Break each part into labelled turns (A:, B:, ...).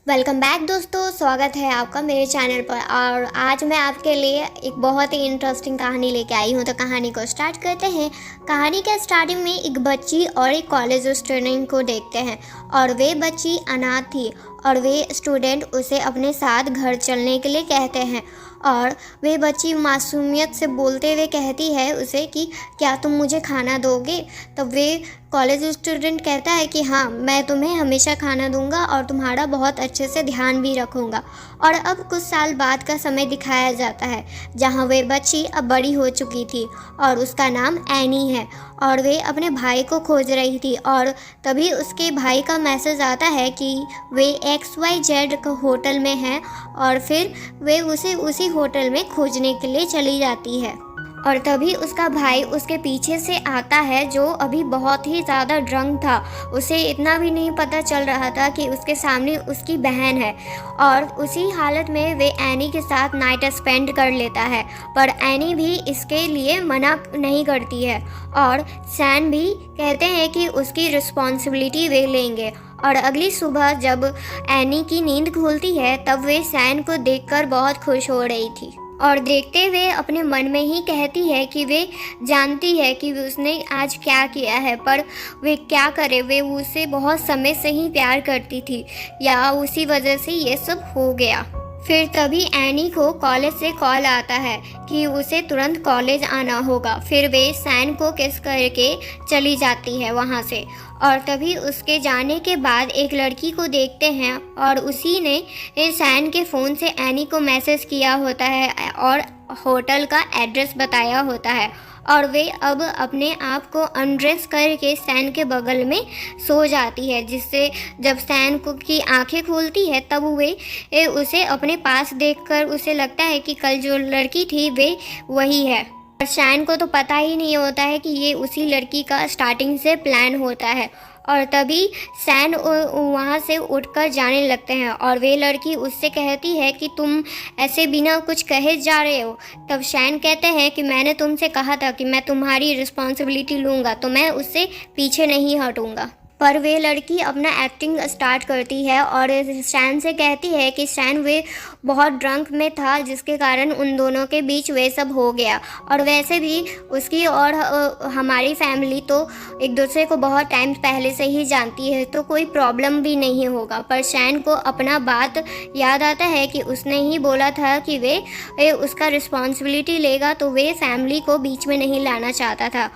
A: Welcome back दोस्तों, स्वागत है आपका मेरे चैनल पर। और आज मैं आपके लिए एक बहुत ही इंटरेस्टिंग कहानी लेके आई हूँ। तो कहानी को स्टार्ट करते हैं। कहानी के स्टार्टिंग में एक बच्ची और एक कॉलेज स्टूडेंट को देखते हैं और वे बच्ची अनाथ थी और वे स्टूडेंट उसे अपने साथ घर चलने के लिए कहते हैं और वे बच्ची मासूमियत से बोलते हुए कहती है उसे कि क्या तुम मुझे खाना दोगे। तब वे कॉलेज स्टूडेंट कहता है कि हाँ, मैं तुम्हें हमेशा खाना दूंगा और तुम्हारा बहुत अच्छे से ध्यान भी रखूंगा। और अब कुछ साल बाद का समय दिखाया जाता है जहाँ वे बच्ची अब बड़ी हो चुकी थी और उसका नाम एनी है और वे अपने भाई को खोज रही थी। और तभी उसके भाई का मैसेज आता है कि वे XYZ होटल में हैं और फिर वे उसे उसी होटल में खोजने के लिए चली जाती है। और तभी उसका भाई उसके पीछे से आता है जो अभी बहुत ही ज़्यादा ड्रंक था। उसे इतना भी नहीं पता चल रहा था कि उसके सामने उसकी बहन है और उसी हालत में वे एनी के साथ नाइट स्पेंड कर लेता है। पर एनी भी इसके लिए मना नहीं करती है और सैन भी कहते हैं कि उसकी रिस्पॉन्सिबिलिटी वे लेंगे। और अगली सुबह जब एनी की नींद खुलती है तब वे सैन को देखकर बहुत खुश हो रही थी और देखते हुए अपने मन में ही कहती है कि वे जानती है कि उसने आज क्या किया है, पर वे क्या करे। वे उसे बहुत समय से ही प्यार करती थी या उसी वजह से ये सब हो गया। फिर तभी एनी को कॉलेज से कॉल आता है कि उसे तुरंत कॉलेज आना होगा। फिर वे सैन को किस करके चली जाती है वहाँ से। और तभी उसके जाने के बाद एक लड़की को देखते हैं और उसी ने सैन के फ़ोन से एनी को मैसेज किया होता है और होटल का एड्रेस बताया होता है। और वे अब अपने आप को अनड्रेस करके सैन के बगल में सो जाती है, जिससे जब सैन को की आंखें खुलती है तब वे उसे अपने पास देखकर उसे लगता है कि कल जो लड़की थी वे वही है। और सैन को तो पता ही नहीं होता है कि ये उसी लड़की का स्टार्टिंग से प्लान होता है। और तभी सैन वहाँ से उठकर जाने लगते हैं और वे लड़की उससे कहती है कि तुम ऐसे बिना कुछ कहे जा रहे हो। तब सैन कहते हैं कि मैंने तुमसे कहा था कि मैं तुम्हारी रिस्पॉन्सिबिलिटी लूँगा, तो मैं उससे पीछे नहीं हटूँगा। पर वे लड़की अपना एक्टिंग स्टार्ट करती है और सैन से कहती है कि सैन वे बहुत ड्रंक में था जिसके कारण उन दोनों के बीच वे सब हो गया। और वैसे भी उसकी और हमारी फैमिली तो एक दूसरे को बहुत टाइम पहले से ही जानती है, तो कोई प्रॉब्लम भी नहीं होगा। पर सैन को अपना बात याद आता है कि उसने ही बोला था कि वे उसका रिस्पॉन्सिबिलिटी लेगा, तो वे फैमिली को बीच में नहीं लाना चाहता था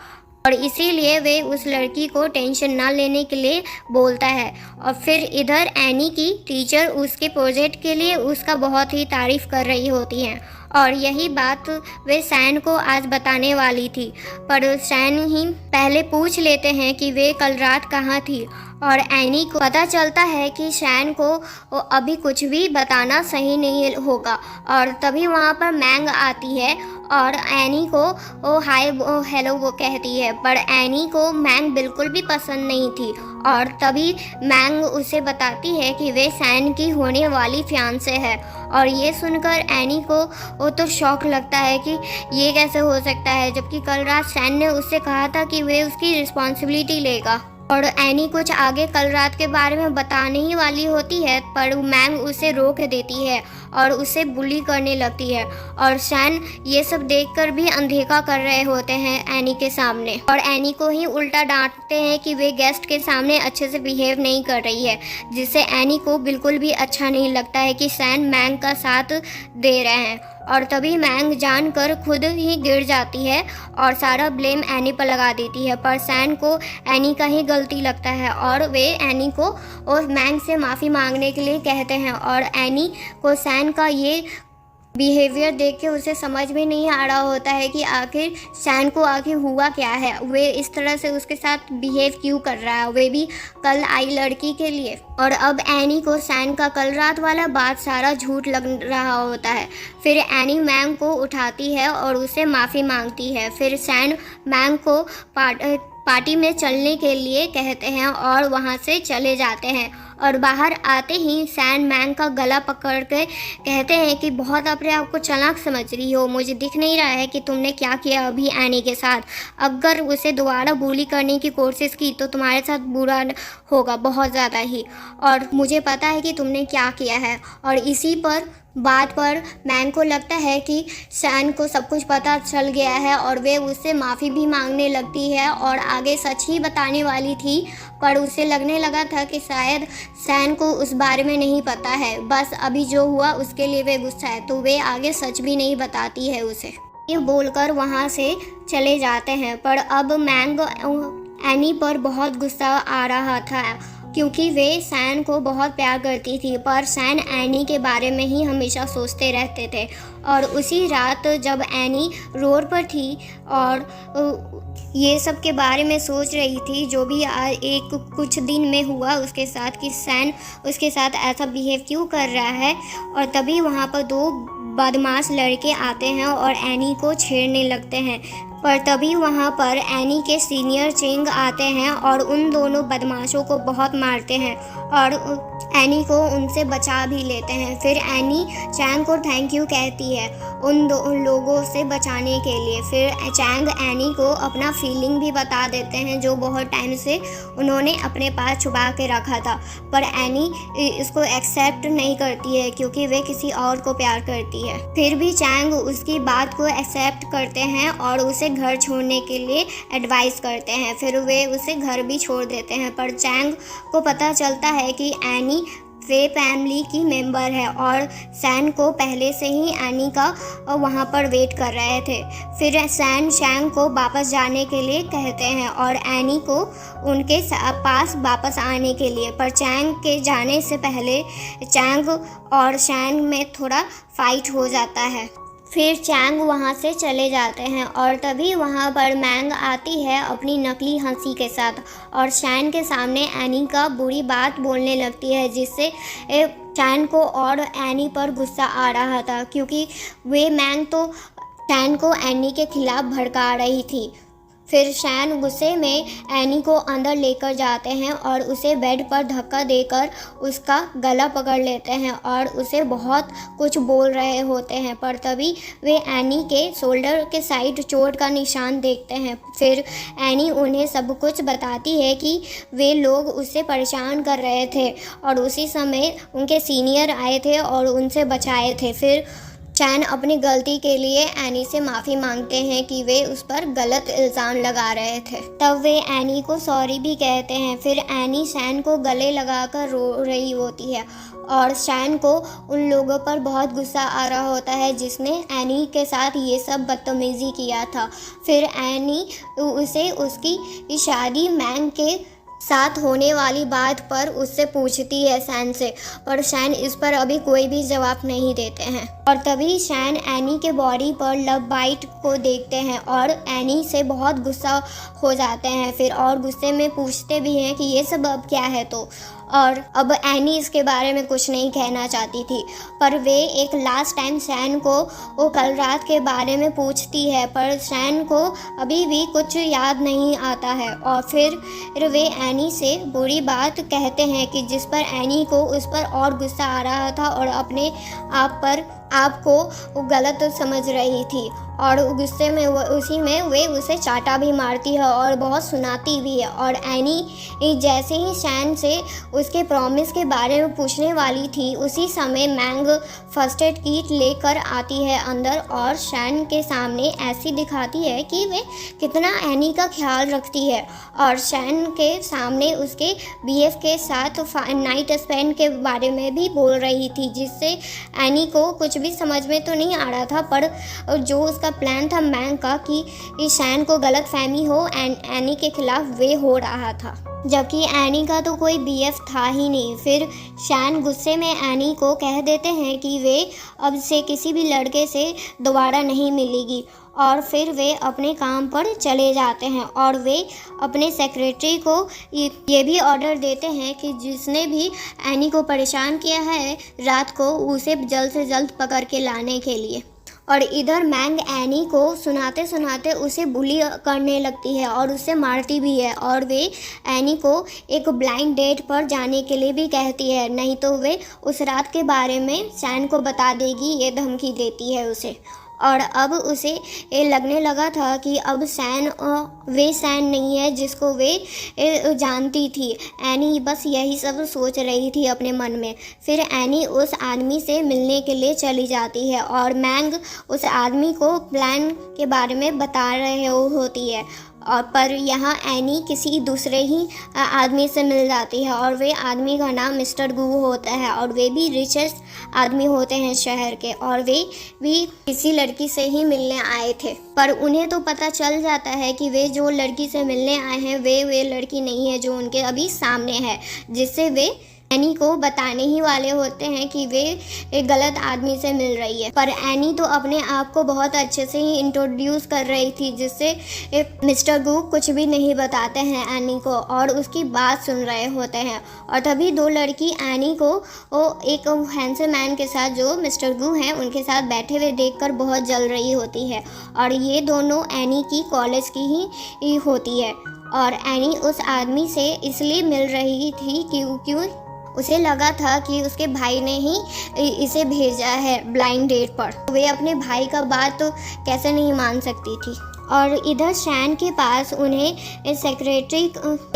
A: और इसीलिए वे उस लड़की को टेंशन ना लेने के लिए बोलता है। और फिर इधर एनी की टीचर उसके प्रोजेक्ट के लिए उसका बहुत ही तारीफ़ कर रही होती हैं और यही बात वे सैन को आज बताने वाली थी। पर सैन ही पहले पूछ लेते हैं कि वे कल रात कहाँ थी और एनी को पता चलता है कि सैन को अभी कुछ भी बताना सही नहीं होगा। और तभी वहाँ पर मैंग आती है और एनी को हाय हेलो वो कहती है, पर एनी को मैंग बिल्कुल भी पसंद नहीं थी। और तभी मैंग उसे बताती है कि वे सैन की होने वाली फियांसे है। और ये सुनकर एनी को वो तो शौक लगता है कि ये कैसे हो सकता है, जबकि कल रात सैन ने उससे कहा था कि वे उसकी रिस्पॉन्सिबिलिटी लेगा। और एनी कुछ आगे कल रात के बारे में बताने ही वाली होती है, पर मैम उसे रोक देती है और उसे बुली करने लगती है। और सैन ये सब देखकर भी अनदेखा कर रहे होते हैं एनी के सामने और एनी को ही उल्टा डांटते हैं कि वे गेस्ट के सामने अच्छे से बिहेव नहीं कर रही है, जिससे एनी को बिल्कुल भी अच्छा नहीं लगता है कि सैन मैंग का साथ दे रहे हैं। और तभी मैंग जानकर खुद ही गिर जाती है और सारा ब्लेम एनी पर लगा देती है। पर सैन को एनी का ही गलती लगता है और वे एनी को और मैंग से माफ़ी मांगने के लिए कहते हैं। और एनी को सैन का ये बिहेवियर देख के उसे समझ में नहीं आ रहा होता है कि आखिर सैन को आखिर हुआ क्या है, वे इस तरह से उसके साथ बिहेव क्यों कर रहा है, वे भी कल आई लड़की के लिए। और अब एनी को सैन का कल रात वाला बात सारा झूठ लग रहा होता है। फिर एनी मैंग को उठाती है और उसे माफ़ी मांगती है। फिर सैन मैंग को पार्टी में चलने के लिए कहते हैं और वहाँ से चले जाते हैं। और बाहर आते ही सैन मैंग का गला पकड़ के कहते हैं कि बहुत अपने आप को चालाक समझ रही हो, मुझे दिख नहीं रहा है कि तुमने क्या किया अभी एनी के साथ। अगर उसे दोबारा बुली करने की कोशिश की तो तुम्हारे साथ बुरा होगा, बहुत ज़्यादा ही, और मुझे पता है कि तुमने क्या किया है। और इसी बात पर मैंग को लगता है कि सैन को सब कुछ पता चल गया है और वे उससे माफ़ी भी मांगने लगती है और आगे सच ही बताने वाली थी, पर उसे लगने लगा था कि शायद सैन को उस बारे में नहीं पता है, बस अभी जो हुआ उसके लिए वे गुस्सा है, तो वे आगे सच भी नहीं बताती है उसे। ये बोलकर वहाँ से चले जाते हैं, पर अब मैंग एनी पर बहुत गुस्सा आ रहा था क्योंकि वे सैन को बहुत प्यार करती थी, पर सैन एनी के बारे में ही हमेशा सोचते रहते थे। और उसी रात जब एनी रोड पर थी और ये सब के बारे में सोच रही थी, जो भी एक कुछ दिन में हुआ उसके साथ, कि सैन उसके साथ ऐसा बिहेव क्यों कर रहा है, और तभी वहाँ पर दो बदमाश लड़के आते हैं और एनी को छेड़ने लगते हैं। पर तभी वहाँ पर एनी के सीनियर चेंग आते हैं और उन दोनों बदमाशों को बहुत मारते हैं और एनी को उनसे बचा भी लेते हैं। फिर एनी चैंग को थैंक यू कहती है उन लोगों से बचाने के लिए। फिर चैंग एनी को अपना फीलिंग भी बता देते हैं जो बहुत टाइम से उन्होंने अपने पास छुपा के रखा था, पर एनी इसको एक्सेप्ट नहीं करती है क्योंकि वे किसी और को प्यार करती है। फिर भी चैंग उसकी बात को एक्सेप्ट करते हैं और उसे घर छोड़ने के लिए एडवाइस करते हैं। फिर वे उसे घर भी छोड़ देते हैं, पर चैंग को पता चलता है कि एनी वे फैमिली की मेंबर है और सैन को पहले से ही एनी का वहाँ पर वेट कर रहे थे। फिर सैन चैंग को वापस जाने के लिए कहते हैं और एनी को उनके पास वापस आने के लिए, पर चैंग के जाने से पहले चैंग और सैन में थोड़ा फाइट हो जाता है। फिर चैंग वहाँ से चले जाते हैं और तभी वहाँ पर मैंग आती है अपनी नकली हंसी के साथ और सैन के सामने एनी का बुरी बात बोलने लगती है, जिससे सैन को और एनी पर गुस्सा आ रहा था क्योंकि वे मैंग तो सैन को एनी के खिलाफ भड़का रही थी। फिर सैन गुस्से में एनी को अंदर लेकर जाते हैं और उसे बेड पर धक्का देकर उसका गला पकड़ लेते हैं और उसे बहुत कुछ बोल रहे होते हैं, पर तभी वे एनी के शोल्डर के साइड चोट का निशान देखते हैं। फिर एनी उन्हें सब कुछ बताती है कि वे लोग उससे परेशान कर रहे थे और उसी समय उनके सीनियर आए थे और उनसे बचाए थे। फिर सैन अपनी गलती के लिए एनी से माफ़ी मांगते हैं कि वे उस पर गलत इल्ज़ाम लगा रहे थे। तब वे एनी को सॉरी भी कहते हैं। फिर एनी सैन को गले लगाकर रो रही होती है और सैन को उन लोगों पर बहुत गुस्सा आ रहा होता है जिसने एनी के साथ ये सब बदतमीज़ी किया था। फिर एनी उसे उसकी शादी मैंग के साथ होने वाली बात पर उससे पूछती है सैन से, पर सैन इस पर अभी कोई भी जवाब नहीं देते हैं। और तभी सैन एनी के बॉडी पर लव बाइट को देखते हैं और एनी से बहुत गुस्सा हो जाते हैं। फिर और गुस्से में पूछते भी हैं कि ये सब अब क्या है, तो और अब एनी इसके बारे में कुछ नहीं कहना चाहती थी, पर वे एक लास्ट टाइम सैन को वो कल रात के बारे में पूछती है, पर सैन को अभी भी कुछ याद नहीं आता है। और फिर वे एनी से बुरी बात कहते हैं कि जिस पर एनी को उस पर और गुस्सा आ रहा था और अपने आप को गलत समझ रही थी और गुस्से में उसी में वे उसे चाटा भी मारती है और बहुत सुनाती भी है। और एनी जैसे ही सैन से उसके प्रॉमिस के बारे में पूछने वाली थी, उसी समय मैंग फर्स्ट एड किट लेकर आती है अंदर और सैन के सामने ऐसी दिखाती है कि वे कितना एनी का ख्याल रखती है और सैन के सामने उसके बीएफ के साथ नाइट स्पेंड के बारे में भी बोल रही थी, जिससे एनी को कुछ भी समझ में तो नहीं आ रहा था, पर जो उसका प्लान था मैंग का कि सैन को गलतफहमी हो एनी के खिलाफ वे हो रहा था, जबकि एनी का तो कोई बीएफ था ही नहीं। फिर सैन गुस्से में एनी को कह देते हैं कि वे अब से किसी भी लड़के से दोबारा नहीं मिलेगी और फिर वे अपने काम पर चले जाते हैं और वे अपने सेक्रेटरी को ये भी ऑर्डर देते हैं कि जिसने भी एनी को परेशान किया है रात को उसे जल्द से जल्द पकड़ के लाने के लिए। और इधर मैंग एनी को सुनाते सुनाते उसे बुली करने लगती है और उसे मारती भी है, और वे एनी को एक ब्लाइंड डेट पर जाने के लिए भी कहती है, नहीं तो वे उस रात के बारे में शैन को बता देगी, ये धमकी देती है उसे। और अब उसे ये लगने लगा था कि अब शैन वे शैन नहीं है जिसको वे जानती थी। एनी बस यही सब सोच रही थी अपने मन में। फिर एनी उस आदमी से मिलने के लिए चली जाती है और मैंग उस आदमी को प्लान के बारे में बता रहे होती है, और पर यहाँ एनी किसी दूसरे ही आदमी से मिल जाती है, और वे आदमी का नाम मिस्टर गू होता है, और वे भी रिचेस्ट आदमी होते हैं शहर के, और वे भी किसी लड़की से ही मिलने आए थे। पर उन्हें तो पता चल जाता है कि वे जो लड़की से मिलने आए हैं वे लड़की नहीं है जो उनके अभी सामने है, जिससे वे एनी को बताने ही वाले होते हैं कि वे एक गलत आदमी से मिल रही है। पर एनी तो अपने आप को बहुत अच्छे से ही इंट्रोड्यूस कर रही थी, जिससे मिस्टर गू कुछ भी नहीं बताते हैं एनी को और उसकी बात सुन रहे होते हैं। और तभी दो लड़की एनी को एक हैंडसम मैन के साथ जो मिस्टर गू हैं उनके साथ बैठे हुए देखकर बहुत जल रही होती है, और ये दोनों एनी की कॉलेज की ही होती है। और एनी उस आदमी से इसलिए मिल रही थी क्यों उसे लगा था कि उसके भाई ने ही इसे भेजा है ब्लाइंड डेट पर। वे अपने भाई का बात तो कैसे नहीं मान सकती थी। और इधर शैन के पास उन्हें सेक्रेटरी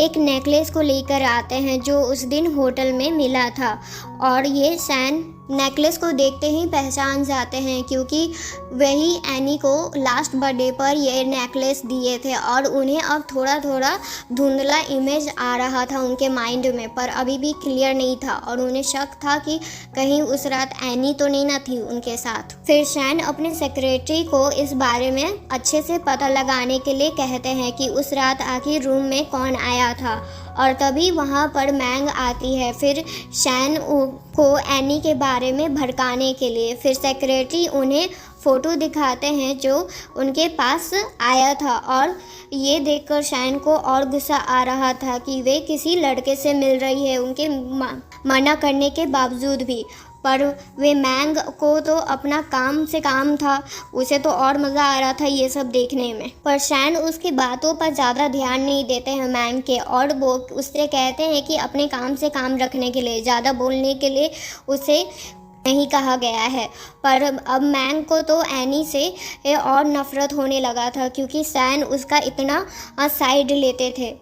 A: एक नेकलेस को लेकर आते हैं जो उस दिन होटल में मिला था, और ये शैन नेकलेस को देखते ही पहचान जाते हैं क्योंकि वही एनी को लास्ट बर्थडे पर ये नेकलेस दिए थे, और उन्हें अब थोड़ा थोड़ा धुंधला इमेज आ रहा था उनके माइंड में, पर अभी भी क्लियर नहीं था, और उन्हें शक था कि कहीं उस रात एनी तो नहीं ना थी उनके साथ। फिर शैन अपने सेक्रेटरी को इस बारे में अच्छे से पता लगाने के लिए कहते हैं कि उस रात आखिर रूम में कौन आया था, और तभी वहाँ पर मैंग आती है फिर शैन को एनी के बारे में भड़काने के लिए। फिर सेक्रेटरी उन्हें फ़ोटो दिखाते हैं जो उनके पास आया था, और ये देखकर शैन को और गुस्सा आ रहा था कि वे किसी लड़के से मिल रही है उनके मना करने के बावजूद भी। पर वे मैंग को तो अपना काम से काम था, उसे तो और मज़ा आ रहा था ये सब देखने में। पर शैन उसकी बातों पर ज़्यादा ध्यान नहीं देते हैं मैंग के, और वो उससे कहते हैं कि अपने काम से काम रखने के लिए, ज़्यादा बोलने के लिए उसे नहीं कहा गया है। पर अब मैंग को तो एनी से और नफ़रत होने लगा था क्योंकि शैन उसका इतना साइड लेते थे।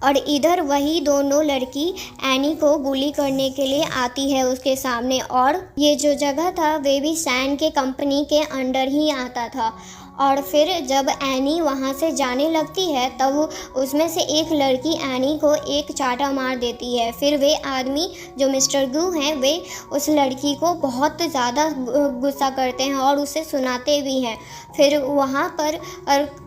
A: और इधर वही दोनों लड़की एनी को बुली करने के लिए आती है उसके सामने, और ये जो जगह था वे भी शैन के कंपनी के अंडर ही आता था। और फिर जब एनी वहाँ से जाने लगती है तब उसमें से एक लड़की एनी को एक चाटा मार देती है। फिर वे आदमी जो मिस्टर गू हैं वे उस लड़की को बहुत ज़्यादा गुस्सा करते हैं और उसे सुनाते भी हैं। फिर वहाँ पर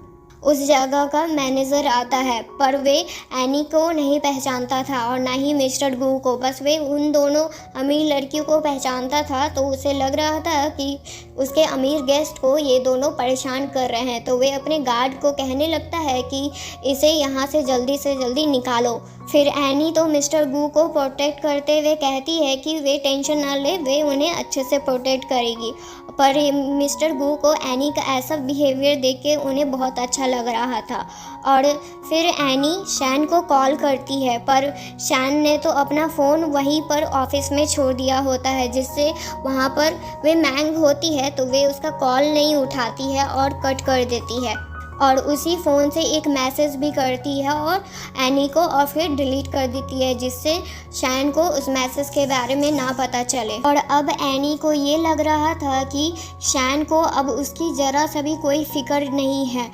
A: उस जगह का मैनेजर आता है, पर वे एनी को नहीं पहचानता था और ना ही मिस्टर गू को, बस वे उन दोनों अमीर लड़कियों को पहचानता था। तो उसे लग रहा था कि उसके अमीर गेस्ट को ये दोनों परेशान कर रहे हैं, तो वे अपने गार्ड को कहने लगता है कि इसे यहाँ से जल्दी निकालो। फिर एनी तो मिस्टर गू को प्रोटेक्ट करते हुए कहती है कि वे टेंशन ना ले, वे उन्हें अच्छे से प्रोटेक्ट करेगी। पर मिस्टर गू को एनी का ऐसा बिहेवियर देख के उन्हें बहुत अच्छा लग रहा था। और फिर एनी शैन को कॉल करती है, पर शैन ने तो अपना फ़ोन वहीं पर ऑफिस में छोड़ दिया होता है, जिससे वहाँ पर वे मैंग होती है तो वे उसका कॉल नहीं उठाती है और कट कर देती है, और उसी फ़ोन से एक मैसेज भी करती है और एनी को, और फिर डिलीट कर देती है जिससे शैन को उस मैसेज के बारे में ना पता चले। और अब एनी को ये लग रहा था कि शैन को अब उसकी ज़रा सा भी कोई फ़िक्र नहीं है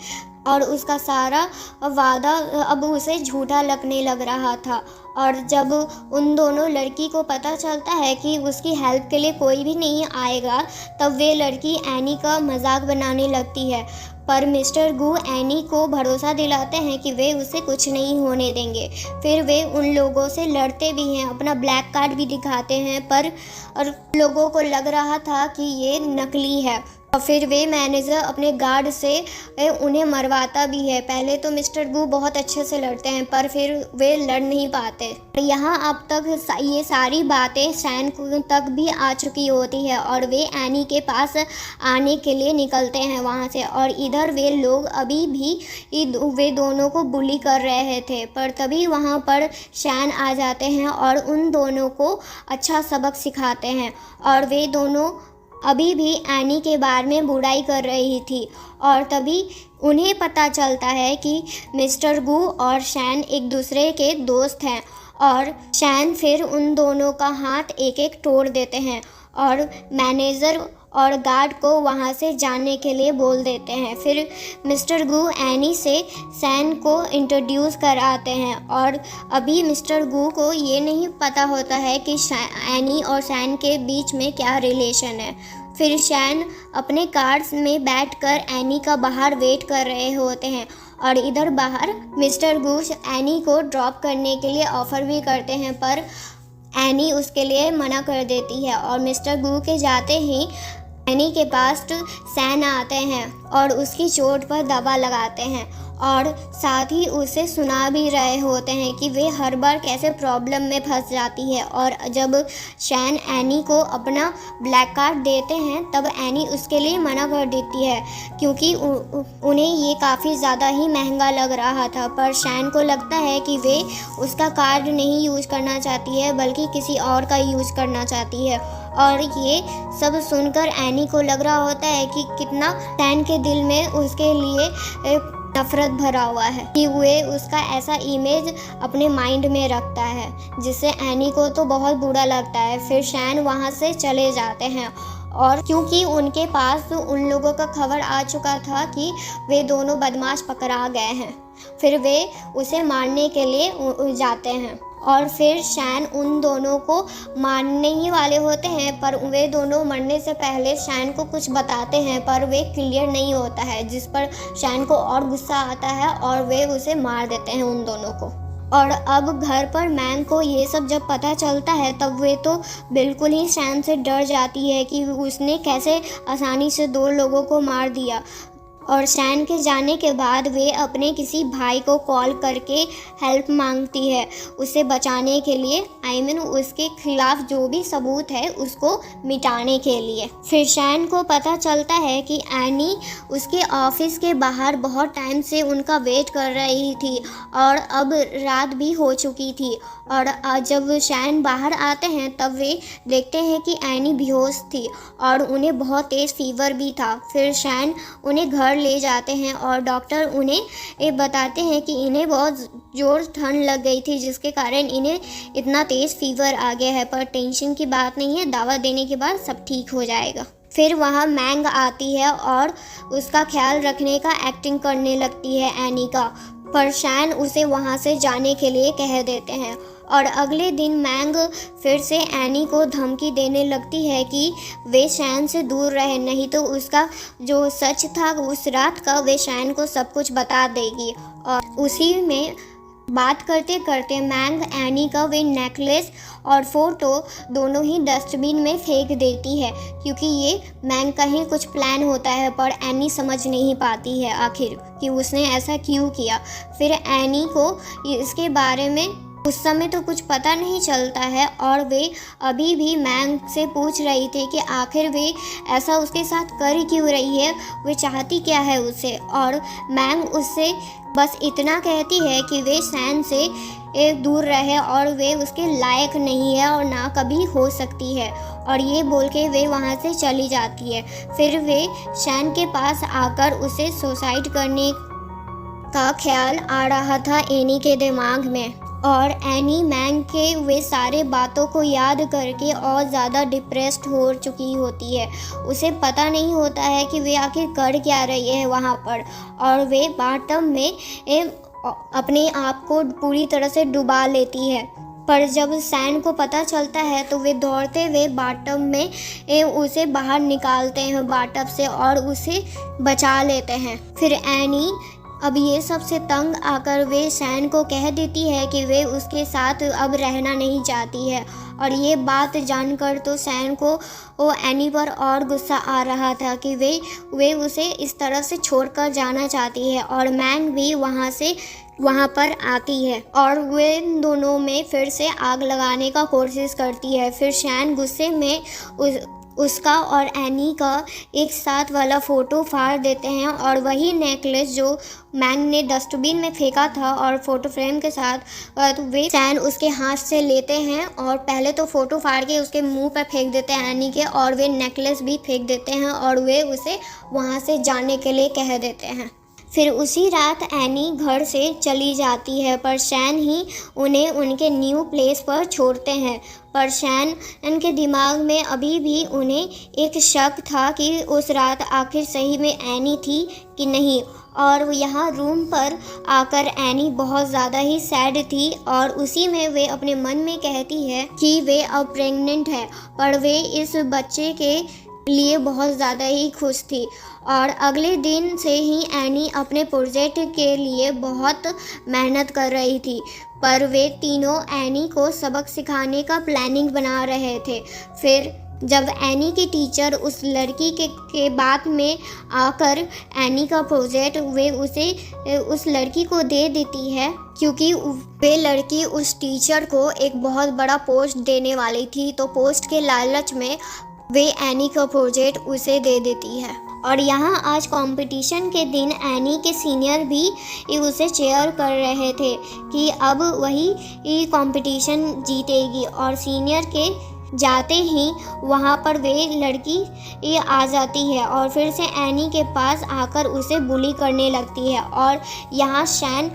A: और उसका सारा वादा अब उसे झूठा लगने लग रहा था। और जब उन दोनों लड़की को पता चलता है कि उसकी हेल्प के लिए कोई भी नहीं आएगा, तब वे लड़की एनी का मजाक बनाने लगती है। पर मिस्टर गू एनी को भरोसा दिलाते हैं कि वे उसे कुछ नहीं होने देंगे। फिर वे उन लोगों से लड़ते भी हैं, अपना ब्लैक कार्ड भी दिखाते हैं, पर और लोगों को लग रहा था कि ये नकली है। और फिर वे मैनेजर अपने गार्ड से उन्हें मरवाता भी है। पहले तो मिस्टर गू बहुत अच्छे से लड़ते हैं, पर फिर वे लड़ नहीं पाते। पाते। यहाँ अब तक ये सारी बातें शैन तक भी आ चुकी होती है और वे एनी के पास आने के लिए निकलते हैं वहाँ से। और इधर वे लोग अभी भी वे दोनों को बुली कर रहे थे, पर तभी वहाँ पर शैन आ जाते हैं और उन दोनों को अच्छा सबक सिखाते हैं। और वे दोनों अभी भी एनी के बारे में बुराई कर रही थी और तभी उन्हें पता चलता है कि मिस्टर गू और शैन एक दूसरे के दोस्त हैं। और शैन फिर उन दोनों का हाथ एक एक तोड़ देते हैं और मैनेजर और गार्ड को वहाँ से जाने के लिए बोल देते हैं। फिर मिस्टर गू एनी से शैन को इंट्रोड्यूस कराते हैं और अभी मिस्टर गू को ये नहीं पता होता है कि एनी और शैन के बीच में क्या रिलेशन है। फिर शैन अपने कार्स में बैठकर एनी का बाहर वेट कर रहे होते हैं और इधर बाहर मिस्टर गू एनी को ड्रॉप करने के लिए ऑफ़र भी करते हैं, पर एनी उसके लिए मना कर देती है। और मिस्टर गू के जाते ही एनी के पास शैन आते हैं और उसकी चोट पर दवा लगाते हैं और साथ ही उसे सुना भी रहे होते हैं कि वे हर बार कैसे प्रॉब्लम में फंस जाती है। और जब शैन एनी को अपना ब्लैक कार्ड देते हैं तब एनी उसके लिए मना कर देती है क्योंकि उन्हें ये काफ़ी ज़्यादा ही महंगा लग रहा था। पर शैन को लगता है कि वे उसका कार्ड नहीं यूज़ करना चाहती है बल्कि किसी और का यूज़ करना चाहती है। और ये सब सुनकर एनी को लग रहा होता है कि कितना शैन के दिल में उसके लिए नफरत भरा हुआ है कि वे उसका ऐसा इमेज अपने माइंड में रखता है, जिससे एनी को तो बहुत बुरा लगता है। फिर शैन वहाँ से चले जाते हैं और क्योंकि उनके पास उन लोगों का खबर आ चुका था कि वे दोनों बदमाश पकड़ा गए हैं, फिर वे उसे मारने के लिए जाते हैं। और फिर शैन उन दोनों को मारने ही वाले होते हैं, पर वे दोनों मरने से पहले शैन को कुछ बताते हैं पर वे क्लियर नहीं होता है, जिस पर शैन को और गुस्सा आता है और वे उसे मार देते हैं उन दोनों को। और अब घर पर मैंग को ये सब जब पता चलता है तब वे तो बिल्कुल ही शैन से डर जाती है कि उसने कैसे आसानी से दो लोगों को मार दिया। और शैन के जाने के बाद वे अपने किसी भाई को कॉल करके हेल्प मांगती है उसे बचाने के लिए, उसके खिलाफ जो भी सबूत है उसको मिटाने के लिए। फिर शैन को पता चलता है कि एनी उसके ऑफिस के बाहर बहुत टाइम से उनका वेट कर रही थी और अब रात भी हो चुकी थी। और जब शैन बाहर आते हैं तब वे देखते हैं कि एनी बेहोश थी और उन्हें बहुत तेज़ फीवर भी था। फिर शैन उन्हें घर ले जाते हैं और डॉक्टर उन्हें बताते हैं कि इन्हें बहुत ज़ोर ठंड लग गई थी जिसके कारण इन्हें इतना तेज़ फीवर आ गया है, पर टेंशन की बात नहीं है, दवा देने के बाद सब ठीक हो जाएगा। फिर वहाँ मैंग आती है और उसका ख्याल रखने का एक्टिंग करने लगती है एनी का, पर शैन उसे वहाँ से जाने के लिए कह देते हैं। और अगले दिन मैंग फिर से एनी को धमकी देने लगती है कि वे शैन से दूर रहे, नहीं तो उसका जो सच था उस रात का वे शैन को सब कुछ बता देगी। और उसी में बात करते करते मैंग एनी का वे नेकलेस और फ़ोटो दोनों ही डस्टबिन में फेंक देती है क्योंकि ये मैंग का ही कुछ प्लान होता है, पर एनी समझ नहीं पाती है आखिर कि उसने ऐसा क्यों किया। फिर एनी को इसके बारे में उस समय तो कुछ पता नहीं चलता है और वे अभी भी मैंग से पूछ रही थी कि आखिर वे ऐसा उसके साथ कर क्यों रही है, वे चाहती क्या है उसे। और मैंग उससे बस इतना कहती है कि वे शैन से दूर रहे और वे उसके लायक नहीं है और ना कभी हो सकती है, और ये बोल के वे वहाँ से चली जाती है। फिर वे शैन के पास आकर उसे सुसाइड करने का ख्याल आ रहा था एनी के दिमाग में, और एनी मैंग के वे सारे बातों को याद करके और ज़्यादा डिप्रेस्ड हो चुकी होती है। उसे पता नहीं होता है कि वे आखिर कर क्या रही है वहाँ पर, और वे बाथटब में अपने आप को पूरी तरह से डुबा लेती है। पर जब शैन को पता चलता है तो वे दौड़ते हुए बाथटब में उसे बाहर निकालते हैं बाथटब से और उसे बचा लेते हैं। फिर एनी अब ये सबसे तंग आकर वे शैन को कह देती है कि वे उसके साथ अब रहना नहीं चाहती है, और ये बात जानकर तो शैन को एनी पर और गुस्सा आ रहा था कि वे उसे इस तरह से छोड़कर जाना चाहती है। और मैंग भी वहाँ से वहाँ पर आती है और वे दोनों में फिर से आग लगाने का कोशिश करती है। फिर शैन गुस्से में उसका और एनी का एक साथ वाला फ़ोटो फाड़ देते हैं और वही नेकलेस जो मैंग ने डस्टबिन में फेंका था और फ़ोटो फ्रेम के साथ वे शैन उसके हाथ से लेते हैं और पहले तो फ़ोटो फाड़ के उसके मुंह पर फेंक देते हैं एनी के, और वे नेकलेस भी फेंक देते हैं और वे उसे वहाँ से जाने के लिए कह देते हैं। फिर उसी रात एनी घर से चली जाती है, पर शैन ही उन्हें उनके न्यू प्लेस पर छोड़ते हैं। पर शैन के दिमाग में अभी भी उन्हें एक शक था कि उस रात आखिर सही में एनी थी कि नहीं, और यहाँ रूम पर आकर एनी बहुत ज़्यादा ही सैड थी और उसी में वे अपने मन में कहती है कि वे अब प्रेग्नेंट है, पर वे इस बच्चे के लिए बहुत ज़्यादा ही खुश थी। और अगले दिन से ही एनी अपने प्रोजेक्ट के लिए बहुत मेहनत कर रही थी, पर वे तीनों एनी को सबक सिखाने का प्लानिंग बना रहे थे। फिर जब एनी की टीचर उस लड़की के बात में आकर एनी का प्रोजेक्ट वे उसे उस लड़की को दे देती है, क्योंकि वे लड़की उस टीचर को एक बहुत बड़ा पोस्ट देने वाली थी, तो पोस्ट के लालच में वे एनी का प्रोजेक्ट उसे दे देती है। और यहाँ आज कंपटीशन के दिन एनी के सीनियर भी उसे चेयर कर रहे थे कि अब वही कंपटीशन जीतेगी, और सीनियर के जाते ही वहाँ पर वे लड़की आ जाती है और फिर से एनी के पास आकर उसे बुली करने लगती है। और यहाँ शैन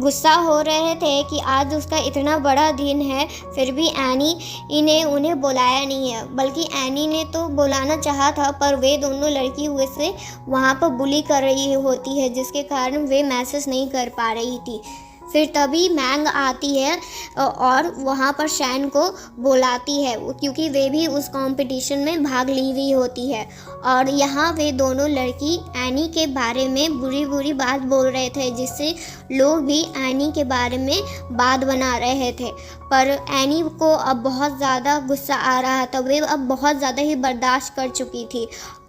A: गुस्सा हो रहे थे कि आज उसका इतना बड़ा दिन है, फिर भी एनी ने उन्हें बुलाया नहीं है, बल्कि एनी ने तो बुलाना चाहा था, पर वे दोनों लड़की हुए से वहाँ पर बुली कर रही होती है, जिसके कारण वे मैसेज नहीं कर पा रही थी। फिर तभी मैंग आती है और वहाँ पर शैन को बुलाती है, क्योंकि वे भी उस कंपटीशन में भाग ली हुई होती है। और यहाँ वे दोनों लड़की एनी के बारे में बुरी बुरी बात बोल रहे थे, जिससे लोग भी एनी के बारे में बात बना रहे थे। पर एनी को अब बहुत ज़्यादा गुस्सा आ रहा था, वे अब बहुत ज़्यादा ही बर्दाश्त कर चुकी थी,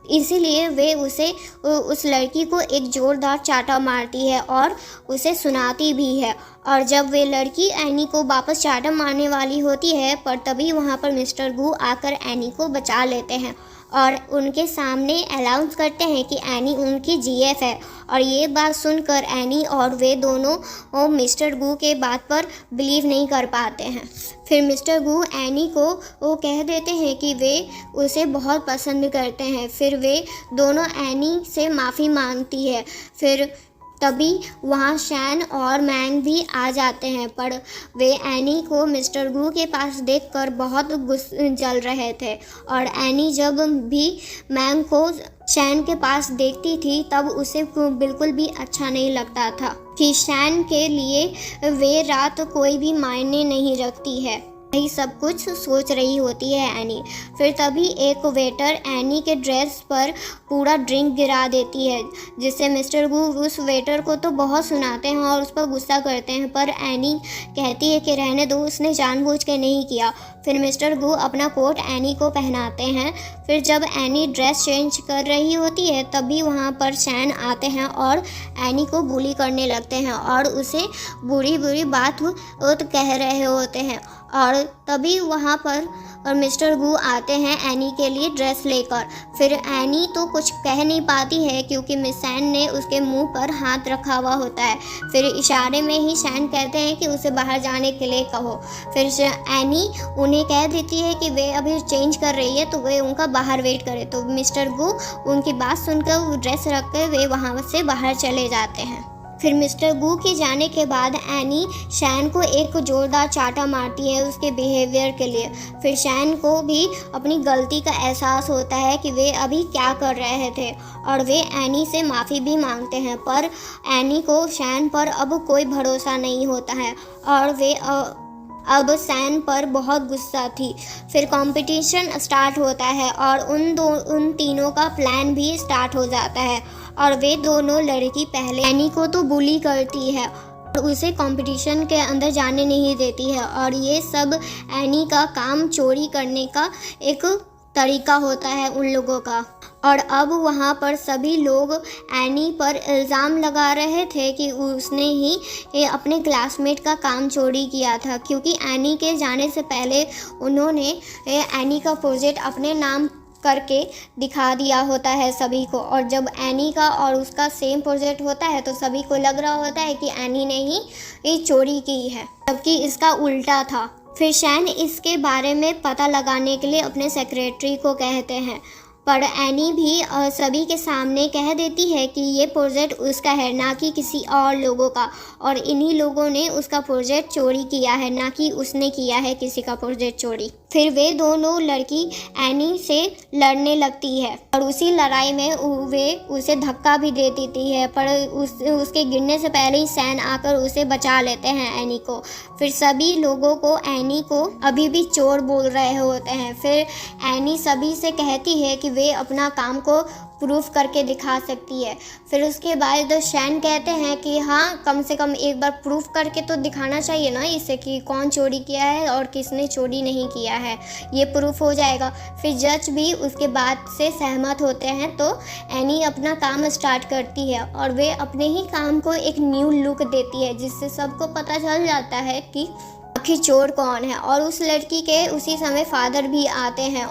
A: इसीलिए वे उस लड़की को एक ज़ोरदार चाटा मारती है और उसे सुनाती भी है। और जब वे लड़की एनी को वापस चाटा मारने वाली होती है, पर तभी वहाँ पर मिस्टर गू आकर एनी को बचा लेते हैं और उनके सामने अनाउंस करते हैं कि एनी उनकी जीएफ है। और ये बात सुनकर एनी और वे दोनों मिस्टर गू के बात पर बिलीव नहीं कर पाते हैं। फिर मिस्टर गू एनी को वो कह देते हैं कि वे उसे बहुत पसंद करते हैं। फिर वे दोनों एनी से माफ़ी मांगती है। फिर तभी वहाँ शैन और मैंग भी आ जाते हैं, पर वे एनी को मिस्टर गू के पास देखकर बहुत जल रहे थे। और एनी जब भी मैंग को शैन के पास देखती थी, तब उसे बिल्कुल भी अच्छा नहीं लगता था कि शैन के लिए वे रात कोई भी मायने नहीं रखती है। यही सब कुछ सोच रही होती है एनी। फिर तभी एक वेटर एनी के ड्रेस पर पूरा ड्रिंक गिरा देती है, जिससे मिस्टर गू उस वेटर को तो बहुत सुनाते हैं और उस पर गुस्सा करते हैं, पर एनी कहती है कि रहने दो, उसने जानबूझ के नहीं किया। फिर मिस्टर गू अपना कोट एनी को पहनाते हैं। फिर जब एनी ड्रेस चेंज कर रही होती है, तभी वहाँ पर शैन आते हैं और एनी को बुली करने लगते हैं और उसे बुरी बुरी बात कह रहे होते हैं। और तभी वहाँ पर मिस्टर गू आते हैं एनी के लिए ड्रेस लेकर। फिर एनी तो कुछ कह नहीं पाती है, क्योंकि मिस शैन ने उसके मुंह पर हाथ रखा हुआ होता है। फिर इशारे में ही शैन कहते हैं कि उसे बाहर जाने के लिए कहो। फिर एनी उन्हें कह देती है कि वे अभी चेंज कर रही है, तो वे उनका बाहर वेट करे। तो मिस्टर गू उनकी बात सुनकर ड्रेस रख कर वे वहाँ से बाहर चले जाते हैं। फिर मिस्टर गू के जाने के बाद एनी शैन को एक ज़ोरदार चाटा मारती है उसके बिहेवियर के लिए। फिर शैन को भी अपनी गलती का एहसास होता है कि वे अभी क्या कर रहे थे, और वे एनी से माफ़ी भी मांगते हैं। पर एनी को शैन पर अब कोई भरोसा नहीं होता है और वे अब शैन पर बहुत गुस्सा थी। फिर कंपटीशन स्टार्ट होता है और उन तीनों का प्लान भी स्टार्ट हो जाता है। और वे दोनों लड़की पहले एनी को तो बुली करती है और उसे कंपटीशन के अंदर जाने नहीं देती है, और ये सब एनी का काम चोरी करने का एक तरीका होता है उन लोगों का। और अब वहाँ पर सभी लोग एनी पर इल्ज़ाम लगा रहे थे कि उसने ही अपने क्लासमेट का काम चोरी किया था, क्योंकि एनी के जाने से पहले उन्होंने एनी का प्रोजेक्ट अपने नाम करके दिखा दिया होता है सभी को। और जब एनी का और उसका सेम प्रोजेक्ट होता है तो सभी को लग रहा होता है कि एनी ने ही ये चोरी की है, जबकि इसका उल्टा था। फिर शैन इसके बारे में पता लगाने के लिए अपने सेक्रेटरी को कहते हैं, पर एनी भी सभी के सामने कह देती है कि ये प्रोजेक्ट उसका है, ना कि किसी और लोगों का, और इन्हीं लोगों ने उसका प्रोजेक्ट चोरी किया है, ना कि उसने किया है किसी का प्रोजेक्ट चोरी। फिर वे दोनों लड़की एनी से लड़ने लगती है और उसी लड़ाई में वे उसे धक्का भी दे देती है, पर उसके गिरने से पहले ही शैन आकर उसे बचा लेते हैं एनी को। फिर सभी लोगों को एनी को अभी भी चोर बोल रहे होते हैं। फिर एनी सभी से कहती है कि वे अपना काम को प्रूफ करके दिखा सकती है। फिर उसके बाद शैन कहते हैं कि हाँ, कम से कम एक बार प्रूफ करके तो दिखाना चाहिए ना इसे कि कौन चोरी किया है और किसने चोरी नहीं किया है, ये प्रूफ हो जाएगा। फिर जज भी उसके बात से सहमत होते हैं, तो एनी अपना काम स्टार्ट करती है और वे अपने ही काम को एक न्यू लुक देती है, जिससे सबको पता चल जाता है कि आखिर चोर कौन है। और उस लड़की के उसी समय फादर भी आते हैं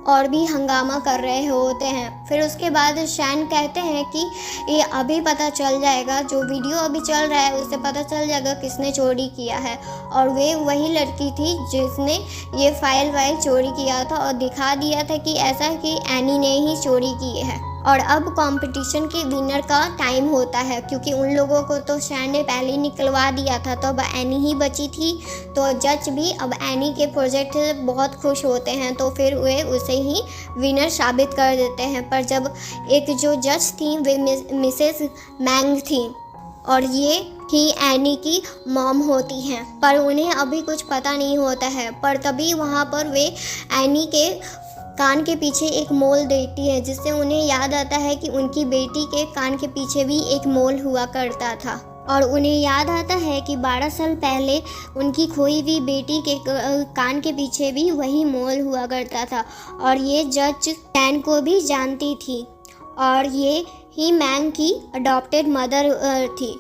A: और भी हंगामा कर रहे होते हैं। फिर उसके बाद शैन कहते हैं कि ये अभी पता चल जाएगा, जो वीडियो अभी चल रहा है उससे पता चल जाएगा किसने चोरी किया है। और वे वही लड़की थी जिसने ये फाइल चोरी किया था और दिखा दिया था कि ऐसा कि एनी ने ही चोरी की है। और अब कंपटीशन के विनर का टाइम होता है, क्योंकि उन लोगों को तो शैन ने पहले ही निकलवा दिया था, तो अब एनी ही बची थी। तो जज भी अब एनी के प्रोजेक्ट से बहुत खुश होते हैं, तो फिर वे उसे ही विनर साबित कर देते हैं। पर जब एक जो जज थी वे मिसेस मैंग थी, और ये ही एनी की मॉम होती हैं, पर उन्हें अभी कुछ पता नहीं होता है। पर तभी वहाँ पर वे एनी के कान के पीछे एक मोल देखती है, जिससे उन्हें याद आता है कि उनकी बेटी के कान के पीछे भी एक मोल हुआ करता था। और उन्हें याद आता है कि 12 साल पहले उनकी खोई हुई बेटी के कान के पीछे भी वही मोल हुआ करता था। और ये जज शैन को भी जानती थी, और ये ही मैंग की अडॉप्टेड मदर थी,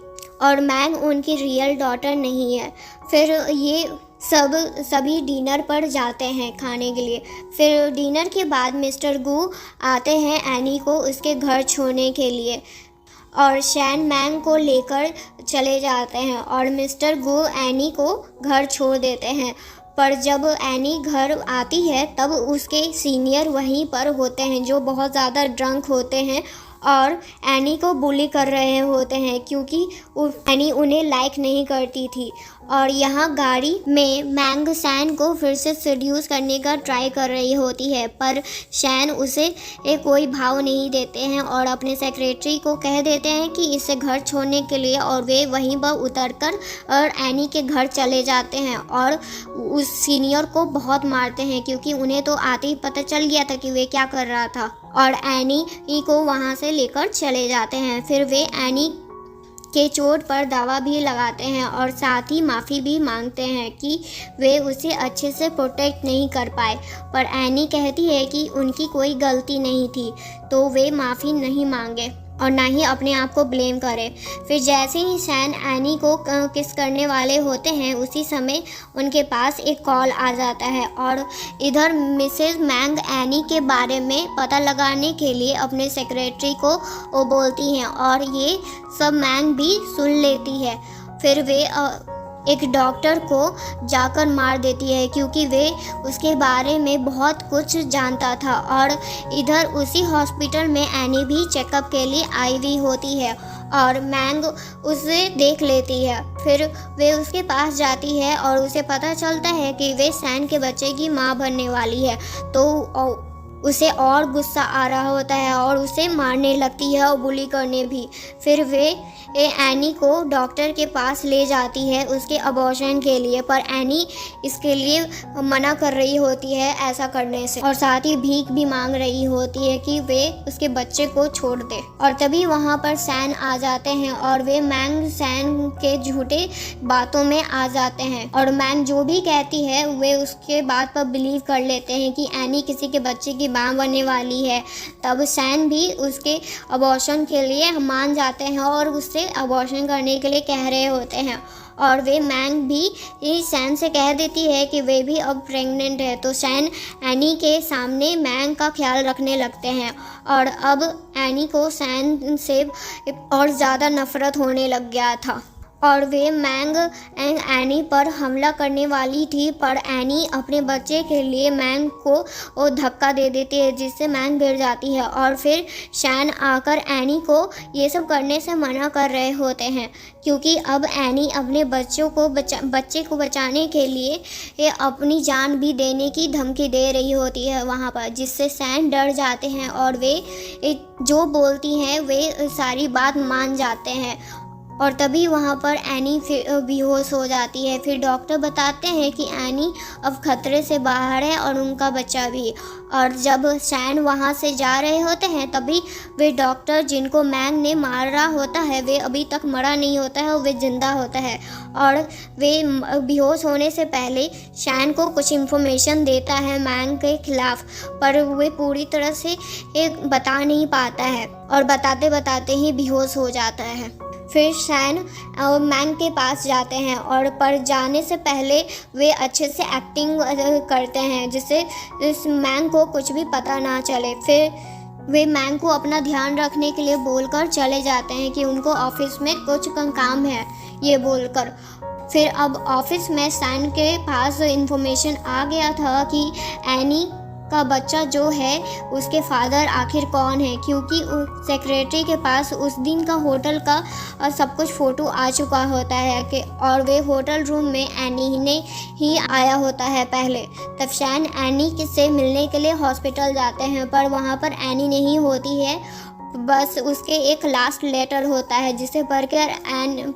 A: और मैंग उनकी रियल डॉटर नहीं है। फिर ये सभी डिनर पर जाते हैं खाने के लिए। फिर डिनर के बाद मिस्टर गू आते हैं एनी को उसके घर छोड़ने के लिए, और शैन मैंग को लेकर चले जाते हैं, और मिस्टर गू एनी को घर छोड़ देते हैं। पर जब एनी घर आती है तब उसके सीनियर वहीं पर होते हैं, जो बहुत ज़्यादा ड्रंक होते हैं और एनी को बुली कर रहे होते हैं, क्योंकि एनी उन्हें लाइक नहीं करती थी। और यहाँ गाड़ी में मैंग शैन को फिर से सेड्यूस करने का ट्राई कर रही होती है, पर शैन उसे कोई भाव नहीं देते हैं और अपने सेक्रेटरी को कह देते हैं कि इसे घर छोड़ने के लिए, और वे वहीं पर उतरकर और एनी के घर चले जाते हैं और उस सीनियर को बहुत मारते हैं, क्योंकि उन्हें तो आते ही पता चल गया था कि वे क्या कर रहा था, और एनी को वहाँ से लेकर चले जाते हैं। फिर वे एनी के चोट पर दवा भी लगाते हैं और साथ ही माफ़ी भी मांगते हैं कि वे उसे अच्छे से प्रोटेक्ट नहीं कर पाए। पर एनी कहती है कि उनकी कोई गलती नहीं थी, तो वे माफ़ी नहीं मांगे और ना ही अपने आप को ब्लेम करें। फिर जैसे ही शैन एनी को किस करने वाले होते हैं, उसी समय उनके पास एक कॉल आ जाता है, और इधर मिसेस मैंग एनी के बारे में पता लगाने के लिए अपने सेक्रेटरी को वो बोलती हैं, और ये सब मैंग भी सुन लेती है। फिर वे एक डॉक्टर को जाकर मार देती है, क्योंकि वे उसके बारे में बहुत कुछ जानता था। और इधर उसी हॉस्पिटल में एनी भी चेकअप के लिए आई हुई होती है, और मैंग उसे देख लेती है। फिर वे उसके पास जाती है और उसे पता चलता है कि वे शैन के बच्चे की माँ बनने वाली है, तो उसे और गुस्सा आ रहा होता है और उसे मारने लगती है और बुली करने भी। फिर वे एनी को डॉक्टर के पास ले जाती है उसके अबॉर्शन के लिए, पर एनी इसके लिए मना कर रही होती है ऐसा करने से, और साथ ही भीख भी मांग रही होती है कि वे उसके बच्चे को छोड़ दे। और तभी वहाँ पर शैन आ जाते हैं और वे मैंग शैन के झूठे बातों में आ जाते हैं, और मैंग जो भी कहती है वे उसके बात पर बिलीव कर लेते हैं कि एनी किसी के बच्चे की माँ बनने वाली है। तब सैन भी उसके अबॉर्शन के लिए मान जाते हैं और उससे अबॉर्शन करने के लिए कह रहे होते हैं। और वे मैंग भी सैन से कह देती है कि वे भी अब प्रेग्नेंट है। तो सैन एनी के सामने मैंग का ख्याल रखने लगते हैं और अब एनी को सैन से और ज़्यादा नफ़रत होने लग गया था और वे मैंग एंड एनी पर हमला करने वाली थी, पर एनी अपने बच्चे के लिए मैंग को धक्का दे देती है जिससे मैंग गिर जाती है। और फिर सैन आकर एनी को ये सब करने से मना कर रहे होते हैं क्योंकि अब एनी अपने बच्चे को बचाने के लिए अपनी जान भी देने की धमकी दे रही होती है वहाँ पर, जिससे सैन डर जाते हैं और वे जो बोलती हैं वे सारी बात मान जाते हैं। और तभी वहाँ पर एनी फिर बेहोश हो जाती है। फिर डॉक्टर बताते हैं कि एनी अब खतरे से बाहर है और उनका बच्चा भी। और जब सैन वहाँ से जा रहे होते हैं तभी वे डॉक्टर जिनको मैंग ने मारा होता है वे अभी तक मरा नहीं होता है और वे ज़िंदा होता है और वे बेहोश होने से पहले सैन को कुछ इन्फॉर्मेशन देता है मैंग के ख़िलाफ़, पर वे पूरी तरह से बता नहीं पाता है और बताते बताते ही बेहोश हो जाता है। फिर सैन मैंग के पास जाते हैं और पर जाने से पहले वे अच्छे से एक्टिंग करते हैं जिससे इस मैंग को कुछ भी पता ना चले। फिर वे मैंग को अपना ध्यान रखने के लिए बोलकर चले जाते हैं कि उनको ऑफिस में कुछ काम है ये बोलकर। फिर अब ऑफिस में सैन के पास इंफॉर्मेशन आ गया था कि एनी का बच्चा जो है उसके फादर आखिर कौन है, क्योंकि सेक्रेटरी के पास उस दिन का होटल का सब कुछ फ़ोटो आ चुका होता है कि और वे होटल रूम में एनी ने ही आया होता है पहले। तब सैन एनी से मिलने के लिए हॉस्पिटल जाते हैं पर वहाँ पर एनी नहीं होती है, बस उसके एक लास्ट लेटर होता है जिसे पढ़कर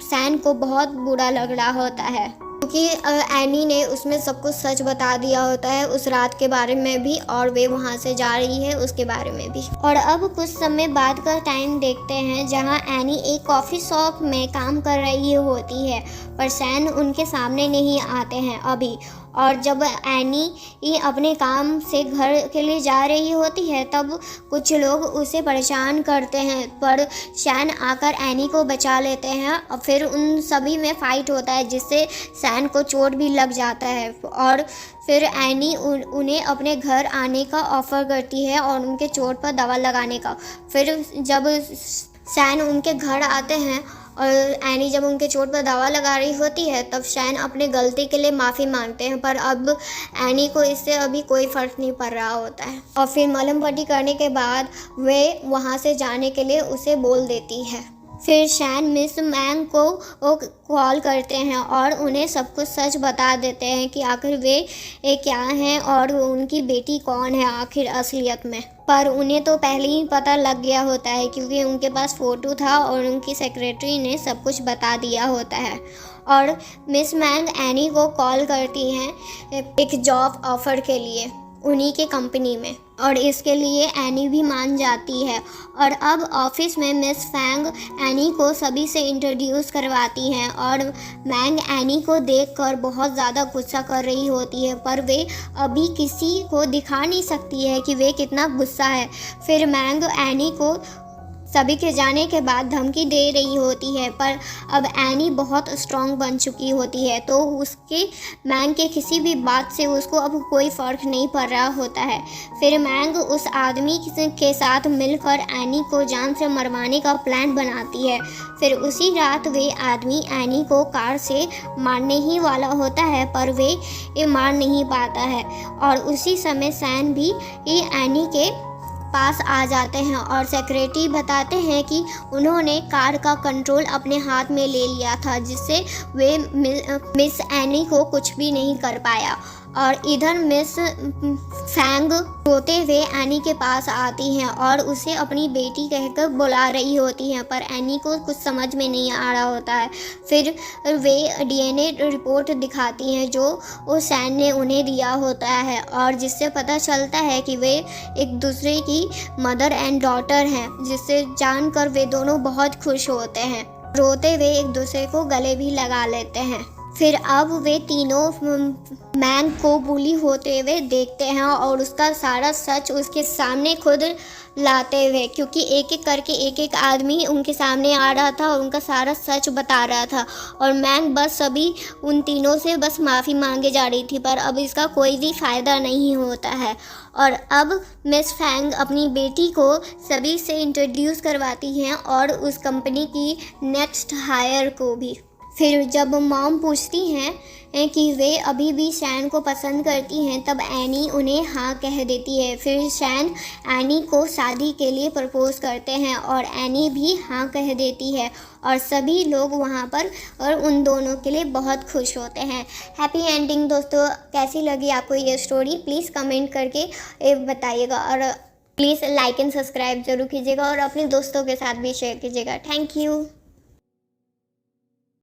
A: सैन को बहुत बुरा लग रहा होता है क्योंकि एनी ने उसमें सब कुछ सच बता दिया होता है उस रात के बारे में भी और वे वहाँ से जा रही है उसके बारे में भी। और अब कुछ समय बाद का टाइम देखते हैं जहाँ एनी एक कॉफ़ी शॉप में काम कर रही होती है पर सैन उनके सामने नहीं आते हैं अभी। और जब एनी अपने काम से घर के लिए जा रही होती है तब कुछ लोग उसे परेशान करते हैं पर सैन आकर एनी को बचा लेते हैं और फिर उन सभी में फ़ाइट होता है जिससे सैन को चोट भी लग जाता है। और फिर एनी उन्हें अपने घर आने का ऑफ़र करती है और उनके चोट पर दवा लगाने का। फिर जब सैन उनके घर आते हैं और एनी जब उनके चोट पर दवा लगा रही होती है तब सैन अपने गलती के लिए माफ़ी मांगते हैं पर अब एनी को इससे अभी कोई फ़र्क नहीं पड़ रहा होता है। और फिर मलहम पट्टी करने के बाद वे वहाँ से जाने के लिए उसे बोल देती है। फिर सैन मिस मैंग को कॉल करते हैं और उन्हें सब कुछ सच बता देते हैं कि आखिर वे क्या हैं और उनकी बेटी कौन है आखिर असलियत में। पर उन्हें तो पहले ही पता लग गया होता है क्योंकि उनके पास फ़ोटो था और उनकी सेक्रेटरी ने सब कुछ बता दिया होता है। और मिस मैंग एनी को कॉल करती हैं एक जॉब ऑफ़र के लिए उन्हीं के कंपनी में और इसके लिए एनी भी मान जाती है। और अब ऑफिस में मिस फैंग एनी को सभी से इंट्रोड्यूस करवाती हैं और मैंग एनी को देखकर बहुत ज़्यादा गुस्सा कर रही होती है पर वे अभी किसी को दिखा नहीं सकती है कि वे कितना गुस्सा है। फिर मैंग एनी को सभी के जाने के बाद धमकी दे रही होती है पर अब एनी बहुत स्ट्रांग बन चुकी होती है तो उसके मैंग के किसी भी बात से उसको अब कोई फ़र्क नहीं पड़ रहा होता है। फिर मैंग उस आदमी के साथ मिलकर एनी को जान से मरवाने का प्लान बनाती है। फिर उसी रात वे आदमी एनी को कार से मारने ही वाला होता है पर वे मार नहीं पाता है और उसी समय सैन भी एनी के पास आ जाते हैं और सेक्रेटरी बताते हैं कि उन्होंने कार का कंट्रोल अपने हाथ में ले लिया था जिससे वे मिस एनी को कुछ भी नहीं कर पाया। और इधर मिस फैंग रोते हुए एनी के पास आती हैं और उसे अपनी बेटी कहकर बुला रही होती हैं पर एनी को कुछ समझ में नहीं आ रहा होता है। फिर वे डीएनए रिपोर्ट दिखाती हैं जो सैन ने उन्हें दिया होता है और जिससे पता चलता है कि वे एक दूसरे की मदर एंड डॉटर हैं, जिससे जानकर वे दोनों बहुत खुश होते हैं। रोते हुए एक दूसरे को गले भी लगा लेते हैं। फिर अब वे तीनों मैंग को बुली होते हुए देखते हैं और उसका सारा सच उसके सामने खुद लाते हुए, क्योंकि एक एक करके एक एक आदमी उनके सामने आ रहा था और उनका सारा सच बता रहा था। और मैंग बस सभी उन तीनों से बस माफ़ी मांगे जा रही थी, पर अब इसका कोई भी फ़ायदा नहीं होता है। और अब मिस फैंग अपनी बेटी को सभी से इंट्रोड्यूस करवाती हैं और उस कंपनी की नेक्स्ट हायर को भी। फिर जब मॉम पूछती हैं कि वे अभी भी शैन को पसंद करती हैं, तब एनी उन्हें हाँ कह देती है। फिर शैन एनी को शादी के लिए प्रपोज़ करते हैं और एनी भी हाँ कह देती है और सभी लोग वहाँ पर और उन दोनों के लिए बहुत खुश होते हैं। हैप्पी एंडिंग दोस्तों, कैसी लगी आपको ये स्टोरी प्लीज़ कमेंट करके बताइएगा और प्लीज़ लाइक एंड सब्सक्राइब ज़रूर कीजिएगा और अपने दोस्तों के साथ भी शेयर कीजिएगा। Thank you.